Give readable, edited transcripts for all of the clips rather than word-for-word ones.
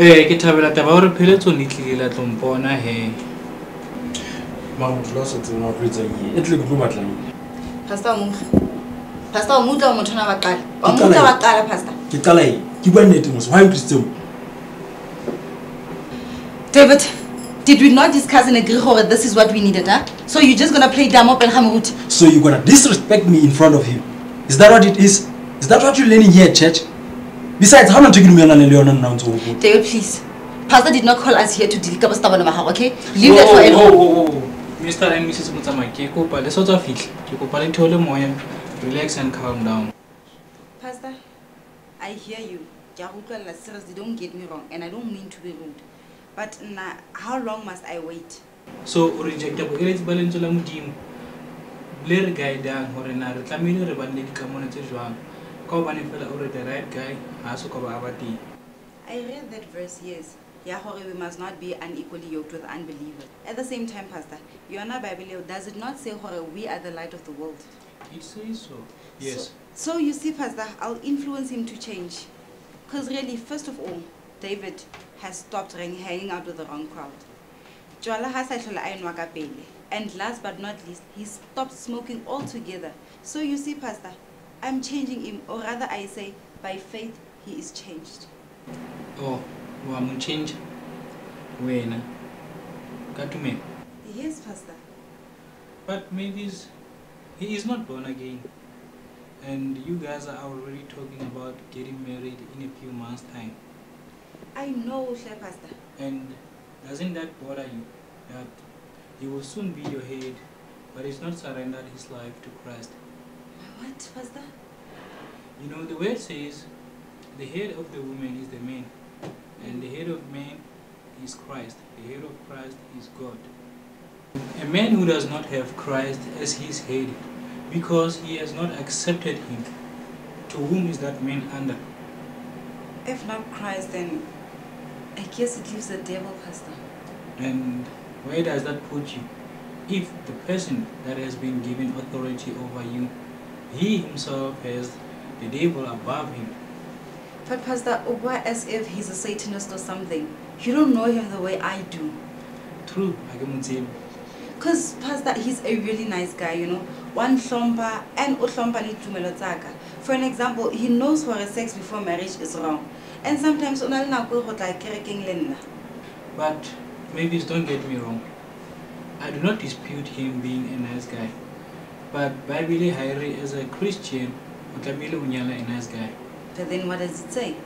ke thabela taba hore pheletso le tlile la tlompona he. Mama tlo se tsena go etsa eng? E tle ke tlo batla eng? Pastor o mutla o motho na ba qala. O mutla ba qala pastor. Ke qala eng? Ke bua nnete mos. Why you still? David, did we not discuss and agree that this is what we needed, huh? So you're just gonna play dumb up and hamut? So you're gonna disrespect me in front of him? Is that what it is? Is that what you're learning here at church? Besides, how much you going to learn now? David, please. Pastor did not call us here to deal with the okay? Leave that for home. Mr. and Mrs. Mutamaki, let's sort of it. You relax and calm down. Pastor, I hear you. Seriously, don't get me wrong, and I don't mean to be rude. But how long must I wait? So, rejectable. Let's balance the mudim. Blair guy down, or another Tamil Rebandi community. Already the right guy. I read that verse, yes. Yahweh, we must not be unequally yoked with unbelievers. At the same time, Pastor, you are not Bible. Does it not say we are the light of the world? It says so. Yes. So you see, Pastor, I'll influence him to change. Because really, first of all, David has stopped hanging out with the wrong crowd. And last but not least, he stopped smoking altogether. So you see, Pastor, I'm changing him, or rather I say, by faith, he is changed. Oh, I'm change. When? Got to me. Yes, Pastor. But maybe he is not born again. And you guys are already talking about getting married in a few months' time. I know, Pastor. And doesn't that bother you? That he will soon be your head, but he's not surrendered his life to Christ. What, Pastor? You know, the word says the head of the woman is the man, and the head of man is Christ. The head of Christ is God. A man who does not have Christ as his head, because he has not accepted him, to whom is that man under? If not Christ, then I guess it leaves the devil, Pastor. And where does that put you? If the person that has been given authority over you, he himself has the devil above him. But Pastor, why as if he's a Satanist or something? You don't know him the way I do. True, I can say. Because Pastor, he's a really nice guy, you know. One hlompa and uhlompa ni tumelo tsaka. For an example, he knows what sex before marriage is wrong. And sometimes but maybe don't get me wrong. I do not dispute him being a nice guy. But Bible Harry as a Christian, Utamile Unyala a nice guy. But then what does it say?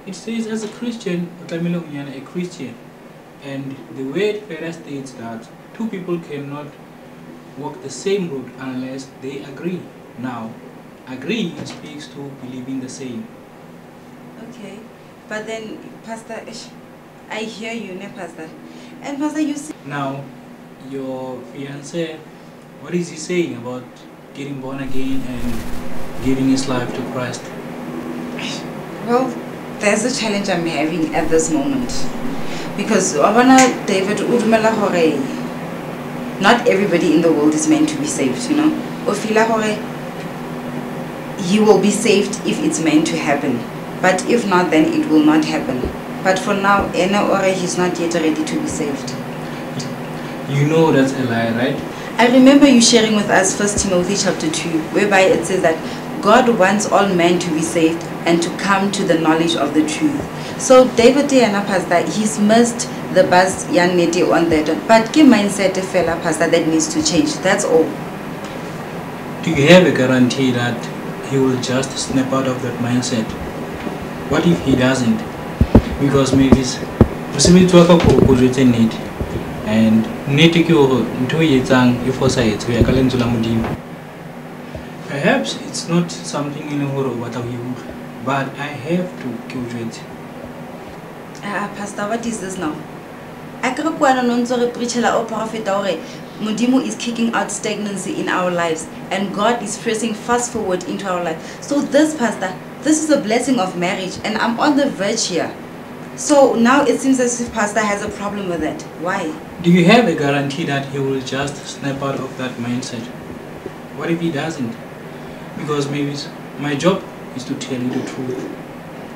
It says as a Christian, Utamile Unyala a Christian. And the word further states that two people cannot walk the same road unless they agree. Now, agree speaks to believing the same. Okay, but then, Pastor, I hear you, Pastor. And Pastor, you see... Now, your fiancé, what is he saying about getting born again and giving his life to Christ? Well, there's a challenge I'm having at this moment. Because David, not everybody in the world is meant to be saved, you know. He will be saved if it's meant to happen. But if not, then it will not happen. But for now, he's not yet ready to be saved. You know that's a lie, right? I remember you sharing with us 1 Timothy chapter 2, whereby it says that God wants all men to be saved and to come to the knowledge of the truth. So David Pastor, he's missed the bus young neti on that. But give mindset a fella pastor that needs to change. That's all. Do you have a guarantee that he will just snap out of that mindset? What if he doesn't? Because maybe possibly to a need and perhaps it's not something in what you, but I have to graduate. Pastor, what is this now? I can't go on preacher or prophet Mudimu is kicking out stagnancy in our lives and God is pressing fast forward into our life. So this, Pastor, this is a blessing of marriage and I'm on the verge here. So now it seems as if Pastor has a problem with that. Why? Do you have a guarantee that he will just snap out of that mindset? What if he doesn't? Because maybe my job is to tell you the truth.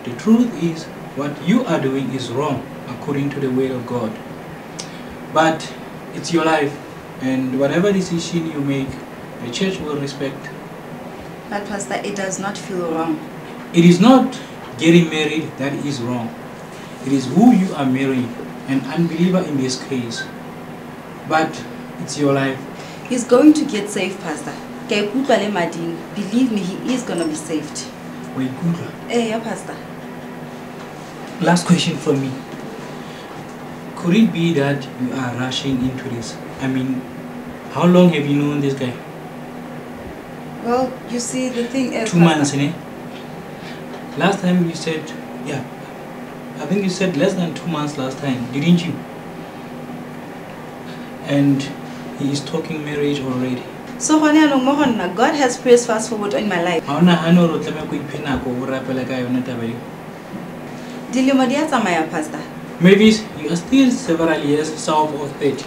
The truth is what you are doing is wrong according to the word of God. But it's your life, and whatever decision you make, the church will respect. But Pastor, it does not feel wrong. It is not getting married that is wrong. It is who you are marrying, an unbeliever in this case. But it's your life. He's going to get saved, Pastor. Believe me, he is going to be saved. Wait, good. Yeah, Pastor. Last question for me. Could it be that you are rushing into this? I mean, how long have you known this guy? Well, you see, the thing is... 2 months, innit? Last time you said, yeah, I think you said less than 2 months last time, didn't you? And he is talking marriage already. So, God has pressed fast forward in my life. Pastor. Maybe you are still several years south of 30.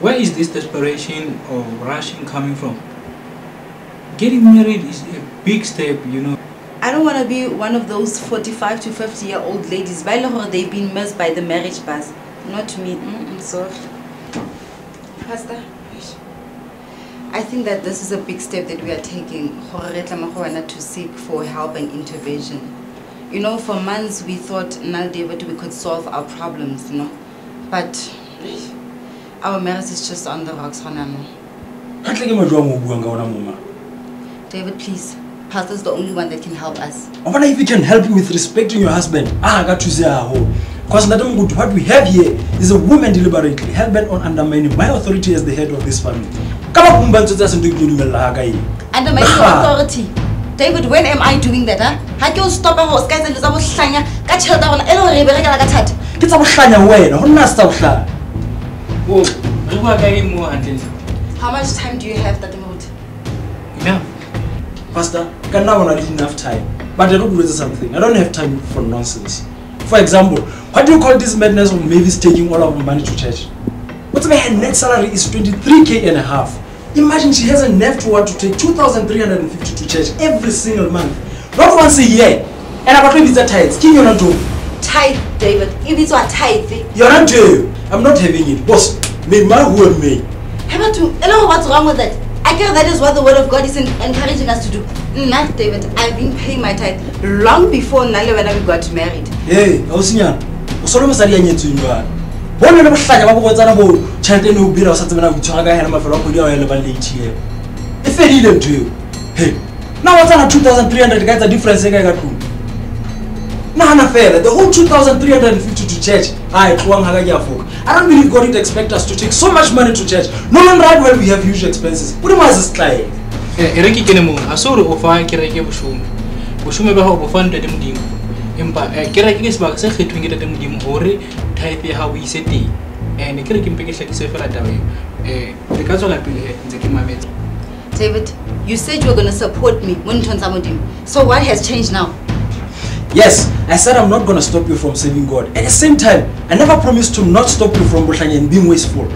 Where is this desperation or rushing coming from? Getting married is a big step, you know. I don't want to be one of those 45 to 50-year-old ladies. By law, they've been missed by the marriage bus. Not me. I'm sorry. Pastor, I think that this is a big step that we are taking to seek for help and intervention. You know, for months we thought, now David, we could solve our problems, you know. But our marriage is just on the rocks, David, please. Pastor's the only one that can help us. I wonder if he can help you with respecting your husband. I got to say, because what we have here is a woman deliberately hell-bent on undermining my authority as the head of this family. Come on, undermining your authority. David, when am I doing that? How can you stop a horse? Guys, it's about Shanya. Catch her down. It's about Shanya. Where? How much time do you have that mode? Yeah. Pastor, I can now not enough time. But I don't do something. I don't have time for nonsense. For example, what do you call this madness of Mavis taking all of her money to church? What's my net salary is 23K and a half. Imagine she has enough to want to take 2,350 to church every single month. Not once a year. And about maybe it's a tithe. Can you not do? Tithe, David. If it's a tithe. You're not doing. I'm not having it. Boss, may my who me. How to? I know what's wrong with that. I guess that is what the word of God is encouraging us to do. Not David. I've been paying my tithe long before Nale when we got married. Hey, I was young. So let me say again to you. One of the things about what's about chanting who beat us at the minute with Chaga and my fellow late here. If I didn't do you, hey, now what's on 2,300 guys a difference I got to. No, not fair. The whole 2,350 to church. I don't believe God would expect us to take so much money to church. No one right when we have huge expenses. What am I as a client? Ereki kenemo asoro ofa kireke bushume. Bushume ba ho bofanda dem dimo. Empa kireke ke sebaka se kgethweng ke dem dimo hore type ya ha o isete. Ne kireke mpeke hlakise fela taba e. Le ka tswela pele he ntse ke mametse. David, you said you were going to support me when tonsa modimo. So what has changed now? Yes, I said I'm not going to stop you from serving God. At the same time, I never promised to not stop you from and being wasteful.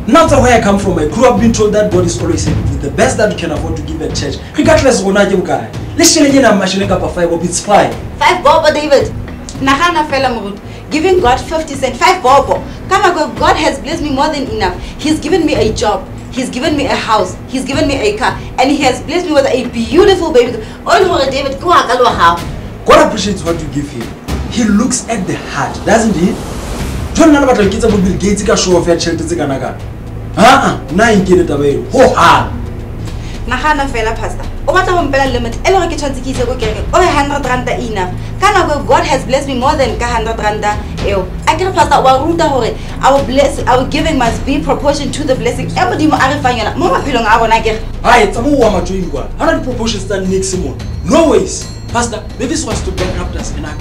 Not where I come from, I grew up being told that God is always with the best that you can afford to give at church. Regardless of what you guy. Let's share again. I'm machine up a 5 bob. It's fine. 5 bob, David. Nahana fella murud. Giving God 50 cents. 5 bob. God has blessed me more than enough. He's given me a job. He's given me a house. He's given me a car. And he has blessed me with a beautiful baby. All for David. Go how. God appreciates what you give him. He looks at the heart, doesn't he? Don't know about the kids about Bill Gates show of your children. Now you get it away. Ho ha! Nahana fella pastor. What a limit. Elo ke chance ki se go kere. O 100 rand enough. Kana go God has blessed me more than 100 rand. I can pastor wa ruta hore our giving must be proportion to the blessing. Emodimo a re fanyana mo maphelong a rona ke. Hayi tsa mo wa matjoing kwa. How the proportions stand next Simon? No ways. Pastor, Mavis wants to bankrupt us and I'm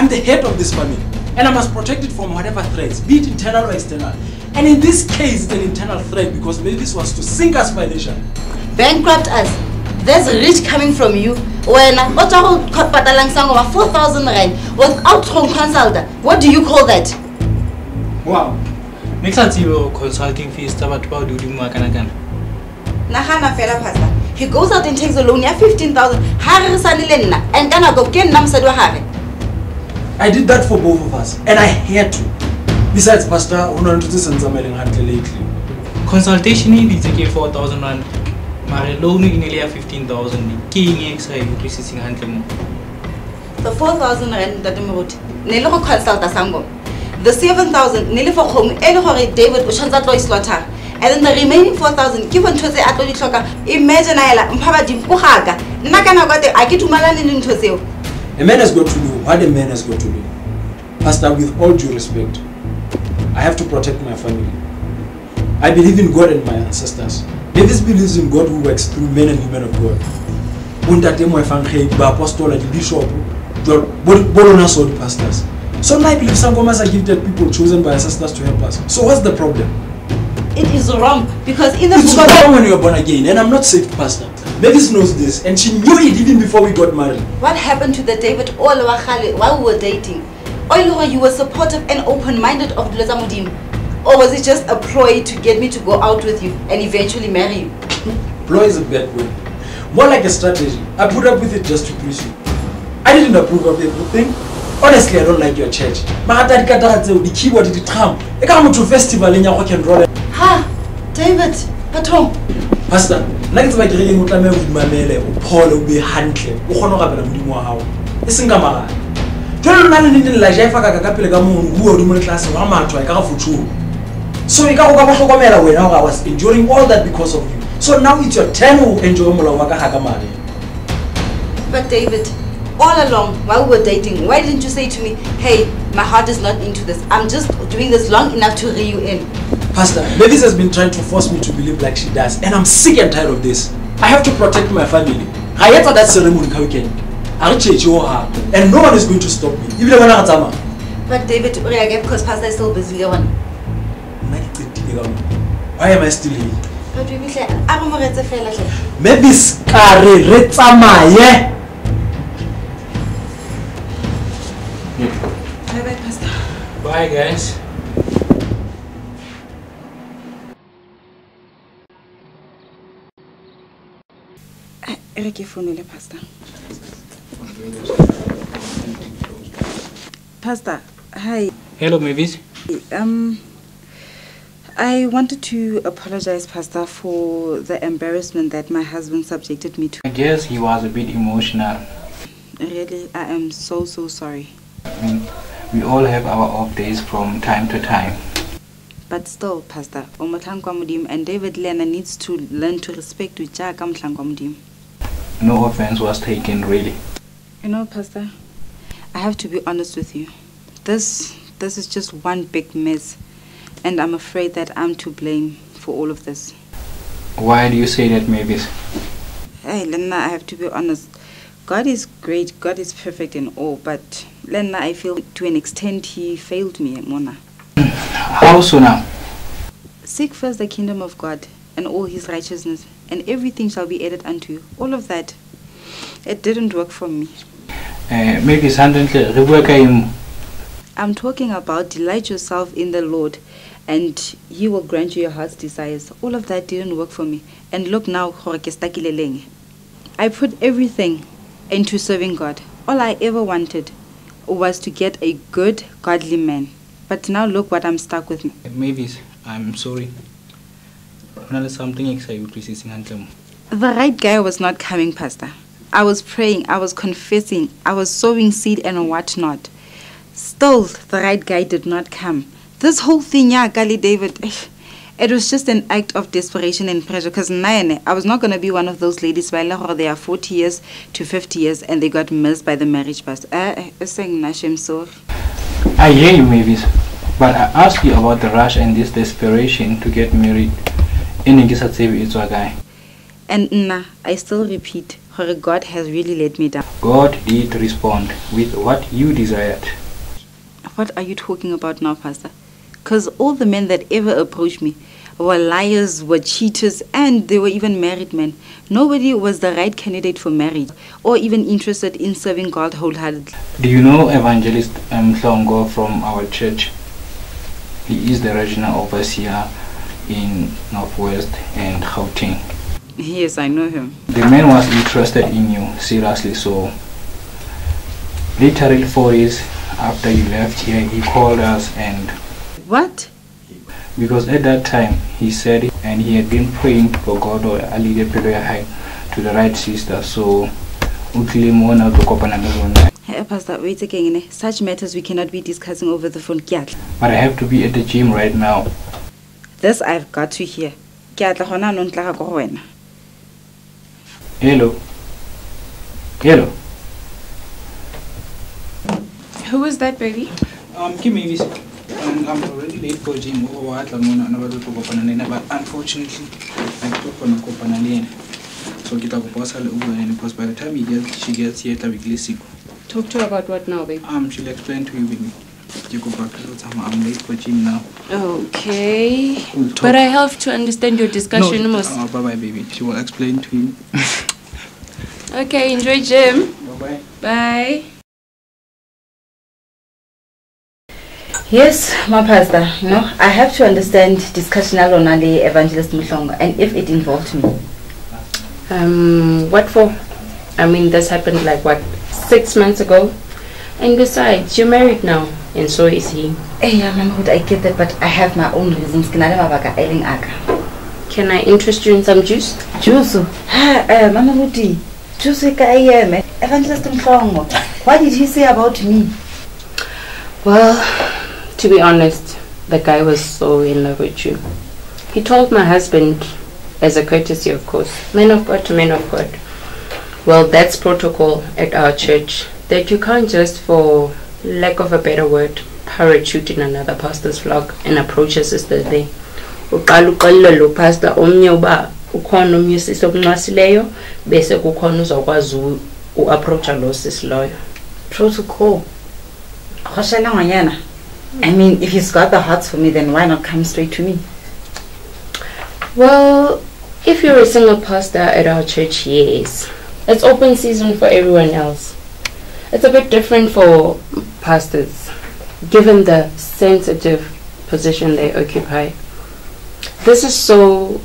the head of this family and I must protect it from whatever threats, be it internal or external. And in this case, it's an internal threat because Mavis wants to sink us financially. Bankrupt us? There's rich coming from you. When I 4,000 rand without home consultant. What do you call that? Wow. Next time you consulting fees about do you Nahana fella pastor. He goes out and takes a loan, 15,000. I did that for both of us, and I had to. Besides, Pastor, lately. Consultation is taking 4,000 rand. My loan is nearly 15,000. King extra increasing handle. The 4,000 rand that I wrote, Nelly consult as Sango. The 7,000 nearly for home, David Ushanza Toy Slaughter. And then the remaining 4,000 given to the Atoli Choka. Imagine I Mpaba Dimpuhaga. Nakana got the Akitu Malanin into Zio. A man has got to know what a man has got to do. Pastor, with all due respect, I have to protect my family. I believe in God and my ancestors. Davis believes in God who works through men and women of God. Apostle, the bishop, the pastors. So now I believe some gomas are gifted people chosen by ancestors to help us. So what's the problem? It is wrong because in the it's wrong when you are born again, and I'm not saved, Pastor. Mavis knows this, and she knew it even before we got married. What happened to the David while we were dating? You were supportive and open-minded of Dulazamudim, or was it just a ploy to get me to go out with you and eventually marry you? Ploy is a bad word. More like a strategy. I put up with it just to please you. I didn't approve of everything. Honestly, I don't like your church. The keyboard did come. I come to festival in your rock and roll. Ha, David, Paton. Pastor, next by drilling with my mele, Paul will be handling. Honorable Mudimoa. Isingamara. Tell none in La Jafaka Capelagamu, who are the middle class, Rama to a car for two. So we got Gomera when I was enduring all that because of you. So now it's your turn to enjoy Mulawaka Hagamari. But David, all along while we were dating, why didn't you say to me, hey, my heart is not into this. I'm just doing this long enough to reel you in. Pastor, Mavis has been trying to force me to believe like she does, and I'm sick and tired of this. I have to protect my family. I had that ceremony weekend. I'll change your heart, and no one is going to stop me. Even when I'm But David, because Pastor is still busy. Why am I still here? But we say, I'm more at the fella. Maybe Scary Retzamaye. Bye bye, Pastor. Bye, guys. Pastor. Pastor, hi. Hello, Mavis. I wanted to apologize, Pastor, for the embarrassment that my husband subjected me to. I guess he was a bit emotional. Really, I am so sorry. I mean, we all have our off days from time to time. But still, Pastor, and David Lena needs to learn to respect Ucha. No offense was taken, really. You know, Pastor, I have to be honest with you. This is just one big mess, and I'm afraid that I'm to blame for all of this. Why do you say that, Mavis? Hey, Lena, I have to be honest. God is great, God is perfect in all, but Lena, I feel to an extent he failed me, Mona. How so now? Seek first the kingdom of God and all his righteousness, and everything shall be added unto you. All of that, it didn't work for me. Maybe I'm talking about delight yourself in the Lord, and he will grant you your heart's desires. All of that didn't work for me. And look now, I put everything into serving God. All I ever wanted was to get a good, godly man. But now look what I'm stuck with. Mavis, I'm sorry. Something exciting. The right guy was not coming, Pastor. I was praying, I was confessing, I was sowing seed and whatnot. Still, the right guy did not come. This whole thing, Gali David, it was just an act of desperation and pressure. Because I was not going to be one of those ladies where they are 40 years to 50 years and they got missed by the marriage bus. I hear you, Mavis, but I asked you about the rush and this desperation to get married. And I still repeat, God has really let me down. God did respond with what you desired. What are you talking about now, Pastor? Because all the men that ever approached me were liars, were cheaters, and they were even married men. Nobody was the right candidate for marriage or even interested in serving God wholeheartedly. Do you know Evangelist Mhlongo from our church? He is the regional overseer in Northwest and Gauteng. Yes, I know him. The man was interested in you, seriously. So, literally 4 days after you left here, he called us and... What? Because at that time, he said, and he had been praying for God or Ali to the right sister. So, Hey, Pastor, wait again. Such matters we cannot be discussing over the phone. but I have to be at the gym right now. This I've got to hear. Hello. Hello. Who is that, baby? Give me this. I'm already late for gym. But unfortunately, I took on a copanalien. So get up boss because by the time she gets here, Talk to her about what now, baby? She'll explain to you with me. I'm late for gym now. Okay. But I have to understand your discussion, Amos. Bye-bye, baby. She will explain to you. Okay, enjoy gym. Bye-bye. Bye. Yes, my pastor. No, I have to understand discussion alone Evangelist Muhlongo, and if it involved me. What for? I mean, this happened like what, 6 months ago? And besides, you're married now, and so is he. Hey, Mama, I get that, but I have my own reasons. Can I interest you in some juice? Juice? Mama Muti. Juice Evangelist Muhlongo. What did he say about me? Well, to be honest, the guy was so in love with you. He told my husband, as a courtesy, of course, men of God to men of God. Well, that's protocol at our church, that you can't just, for lack of a better word, parachute in another pastor's flock and approach a sister there. Pastor ukhona umyisisi obunqasileyo bese kukhona uzokwazi uapproacha lo sis loyo. Protocol. I mean, if he's got the hearts for me, then why not come straight to me? Well, if you're a single pastor at our church, yes. It's open season for everyone else. It's a bit different for pastors, given the sensitive position they occupy. This is so,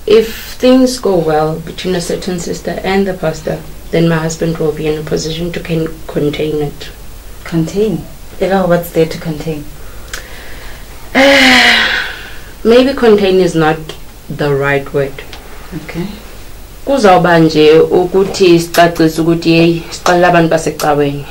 if things go well between a certain sister and the pastor, then my husband will be in a position to contain it. Contain? What's there to contain? Maybe contain is not the right word. Okay. Kuzawuba nje ukuthi sicacise ukuthi hey siqala abantu basecaweni.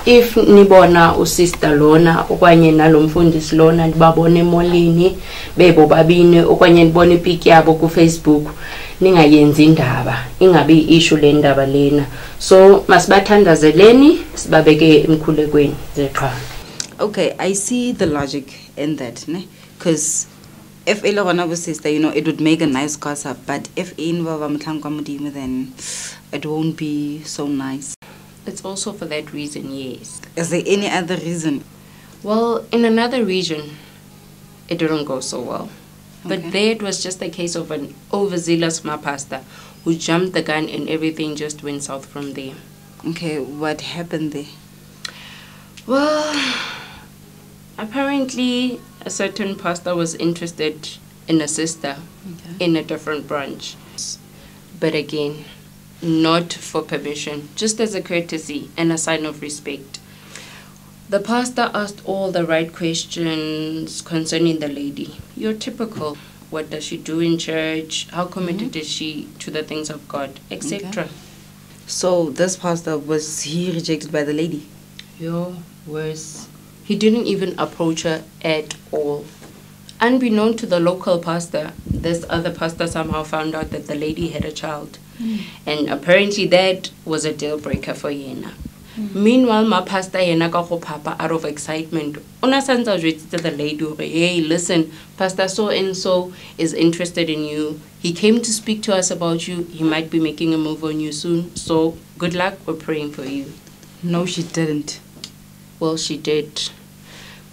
If nibona usister lona okanye nalomfundisi lona nibabone emolini bebo babini okanye nibone ipic yabo ku Facebook, ningayenzi indaba, ingabi issue le ndaba lena. So masibathandazeleni sibabeke emkhulekweni zeqha. Okay, I see the logic in that, because if Elorana was sister, it would make a nice gossip, but if then it won't be so nice. It's also for that reason, yes. Is there any other reason? Well, in another region, it didn't go so well. Okay. But there it was just a case of an overzealous pastor who jumped the gun and everything just went south from there. Okay, what happened there? Well, apparently a certain pastor was interested in a sister in a different branch. But again, not for permission, just as a courtesy and a sign of respect. The pastor asked all the right questions concerning the lady. Your typical, what does she do in church? How committed is she to the things of God, etc. Okay. So this pastor, was he rejected by the lady? Worse. He didn't even approach her at all. Unbeknown to the local pastor, this other pastor somehow found out that the lady had a child. And apparently that was a deal breaker for Yena. Meanwhile, my pastor Yena ka go papa out of excitement. Una sanza to the lady, hey, listen, Pastor so-and-so is interested in you. He came to speak to us about you. He might be making a move on you soon. So good luck, we're praying for you. No, she didn't. Well, she did.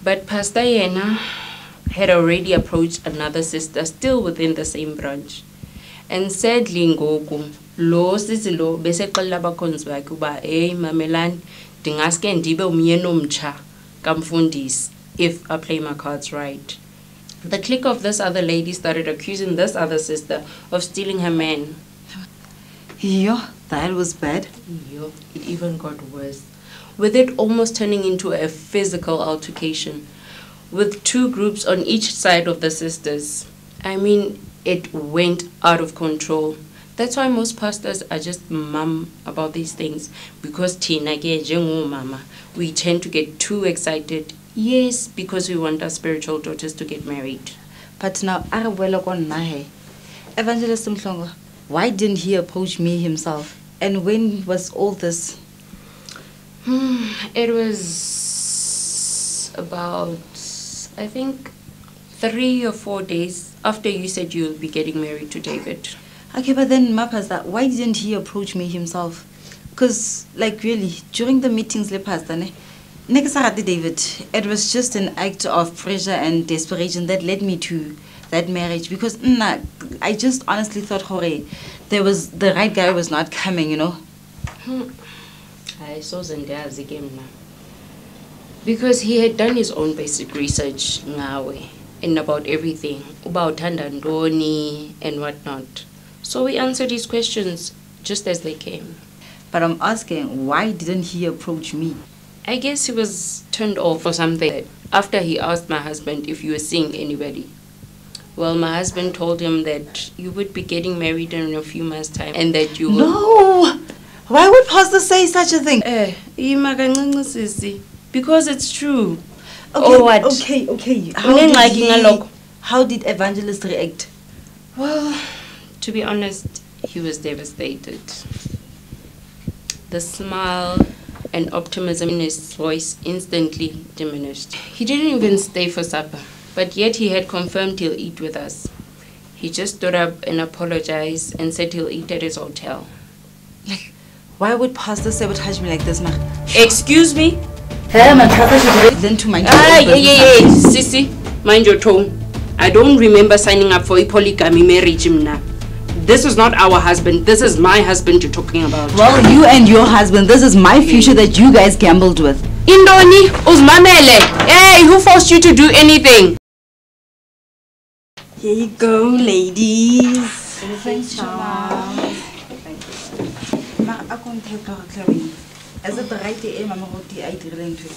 But Pastor Yena had already approached another sister still within the same branch. And sadly, ngoku lo sisi lo bese xella abakhonzi bakhe uba hey mamelani ndingaske ndibe umyeni omtsha kamfundisi if I play my cards right. The clique of this other lady started accusing this other sister of stealing her man. Yeah, that was bad. Yo, it even got worse, with it almost turning into a physical altercation, with 2 groups on each side of the sisters. I mean, it went out of control. That's why most pastors are just mum about these things, because tina ke jengo mama, we tend to get too excited. Yes, because we want our spiritual daughters to get married. But now, Evangelist Mhlongo, why didn't he approach me himself? And when was all this? It was about, I think, 3 or 4 days after you said you'll be getting married to David. Okay, but then, Pastor, why didn't he approach me himself? Because, like, really, during the meetings, Pastor, David, it was just an act of pressure and desperation that led me to that marriage. Because I just honestly thought, the right guy was not coming, you know. I saw Zendaya's again now. Because he had done his own basic research and about everything, about Tandandoni and whatnot. So we answered his questions just as they came. But I'm asking, why didn't he approach me? I guess he was turned off or something. After he asked my husband if you were seeing anybody. Well, my husband told him that you would be getting married in a few months' time and that you would... No! Why would Pastor say such a thing? Because it's true. Okay, or what? Okay. How did Evangelist react? Well, to be honest, he was devastated. The smile and optimism in his voice instantly diminished. He didn't even stay for supper, but yet he had confirmed he'll eat with us. He just stood up and apologized and said he'll eat at his hotel. Like, why would Pastor sabotage me like this, ma? Excuse me? Then to mind Sissy, mind your tone. I don't remember signing up for a polygamy marriage now. This is not our husband. This is my husband you're talking about. Well, you and your husband, this is my future that you guys gambled with. Indoni, Uzmamele. Hey, who forced you to do anything? Here you go, ladies. Thanks, Mom. I can't help her, Chloe. As a right day, Mama Roti, I didn't do it.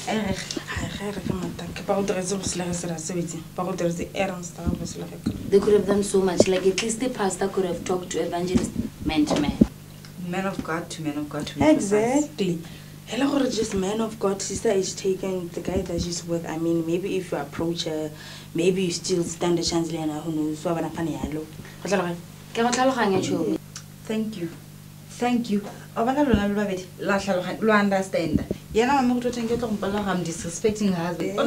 They could have done so much. Like, at least the pastor could have talked to evangelist man to man. Man of God to man of God. Exactly. Hello, just man of God. Sister is taking the guy that she's with. I mean, maybe if you approach her, maybe you still stand a chance. Who knows? Thank you. Thank you. You understand? I'm disrespecting her husband.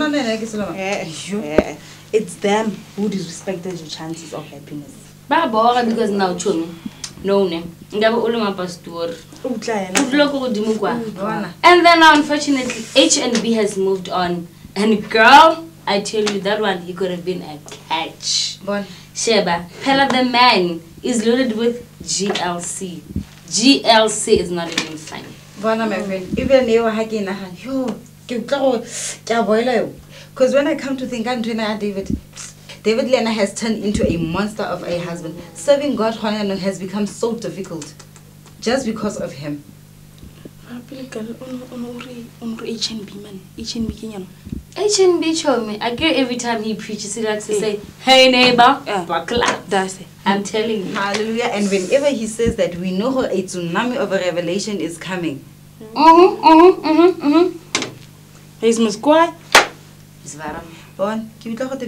It's them who disrespected your chances of happiness. Because now, no, pastor. And then now, unfortunately, H&B has moved on. And girl, I tell you, that one, he could have been a catch. Sheba, Pella the man is loaded with GLC. GLC is not even fine. My friend, even you are hacking a hand. Because when I come to think, I'm David Lena has turned into a monster of a husband. Serving God has become so difficult just because of him. H&B show me. I get every time he preaches, he likes to say, hey neighbor, that's it. I'm telling you. Hallelujah. And whenever he says that, we know a tsunami of a revelation is coming. He's Musquai. It's Varam. Bon, keep it out the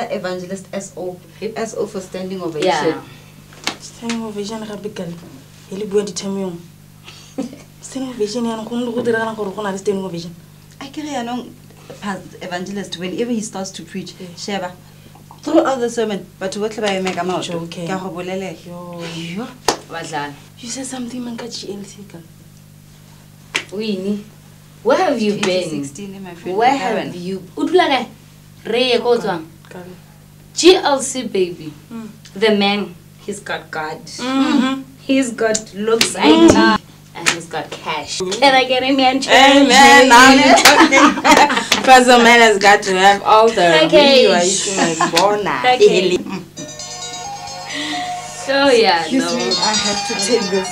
evangelist SO. SO for standing ovation. Yeah. Standing ovation, Rabical. He'll go to tell me. Standing ovation, and standing ovation. I carry along evangelist whenever he starts to preach. Sheba. Throughout the sermon, but what about you make a mouth? Okay. You said something, man, catch anything. Winnie, where have you been? 16, my friend. Where have you? Udulare, Rey Kotwa. GLC baby. The man, he's got God. He's got looks, ID, and who's got cash. Can I get a man? Amen. Now you're talking. Because a man has got to have all the package. So yeah, Excuse no. me, I have to take this.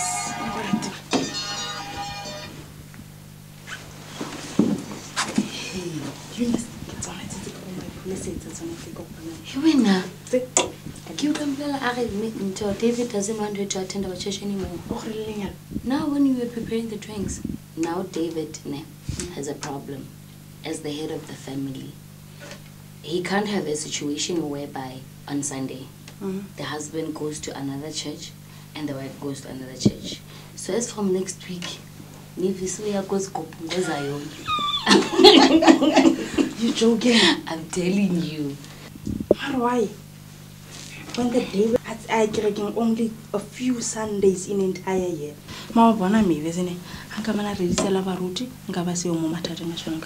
David doesn't want her to attend our church anymore. Now when we were preparing the drinks, now David has a problem as the head of the family. He can't have a situation whereby on Sunday the husband goes to another church and the wife goes to another church. So as from next week, you're joking? I'm telling you. Why? When the David I can only a few Sundays in entire year. Mama bona me isn't it? I'm coming to resell a varuti, and Gabasi or Mama Tatanation.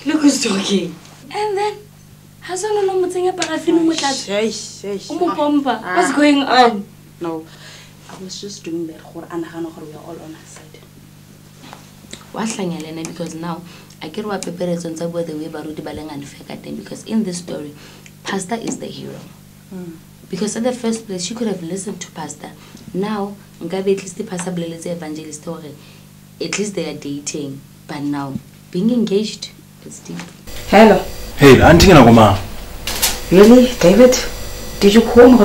Look who's talking. And then what's going on? No, I was just doing that for Anahano, we are all on our side. Because now I get what people is on top of the way Baruti Balang and Fekaten, because in this story, Pastor is the hero. Because in the first place, she could have listened to Pastor. Now, at least the Pastor Blaze evangelist story. At least they are dating. But now, being engaged, it's deep. Hello. Hey, Auntie Nagoma. Really, David? Did you call me?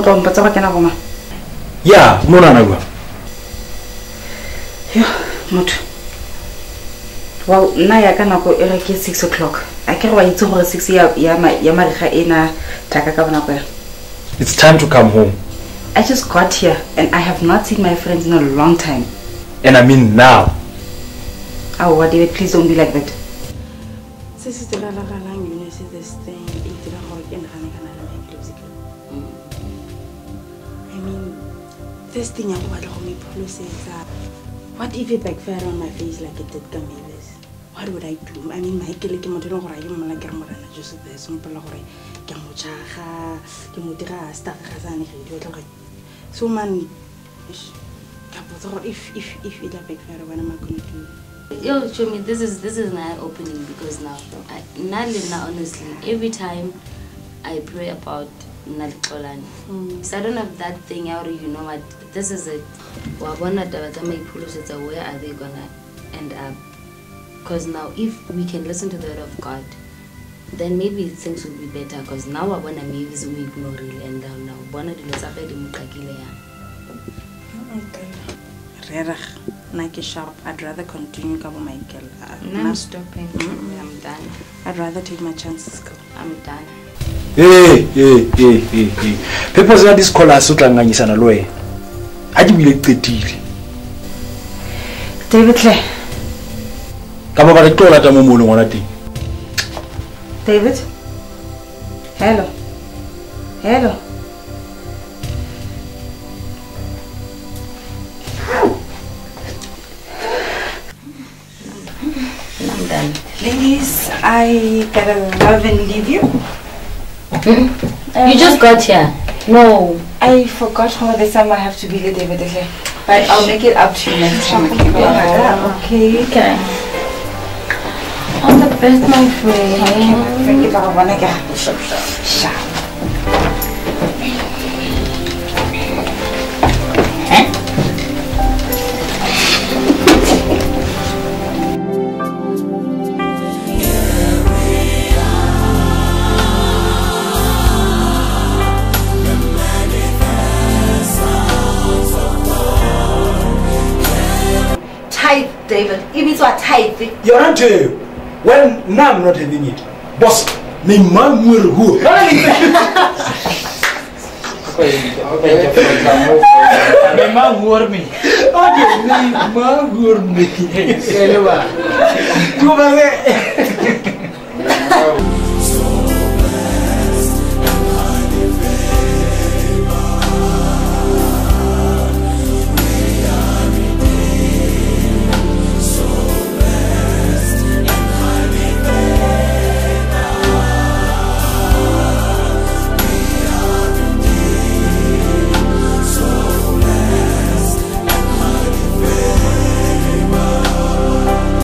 Yeah, no, no. Yeah, not. Well, now I can go early 6 o'clock. I can't wait till 6 It's time to come home. I just got here and I have not seen my friends in a long time. And I mean now. Oh, what, David, please don't be like that. I mean, this thing I want to me what if it backfired on my face like it did Amos? What would I do? I mean, my killer came out of just the simple so man, if it backfired, what am I going to do? Yo, show me, this is an eye opening because now, honestly, every time I pray about Nalikolani, so I don't have that thing out, you know what, this is it. Where are they gonna end up? Because now, if we can listen to the word of God, then maybe things will be better. Because now I want to maybe ignore it and now wanna do this after the I'd rather continue cover my girl. I'm stopping. I'm done. I'd rather take my chances. I'm done. Hey. People say this call us utlanganyisana lo wena. A di bile qetile. David Clay. Ka ba re tlola ta mo mono ngwana teng. David. Hello. I'm done. Ladies, I gotta love and leave you. You just got here. No, I forgot how this time I have to be the David Clay. But I'll make it up to you next time. Okay. All the best, my friend. Thank you for having me. David, if it's what type. You're not too. Well, now I'm not having it. Boss, my mom will who? My mom wore me. Okay, my mom wore me.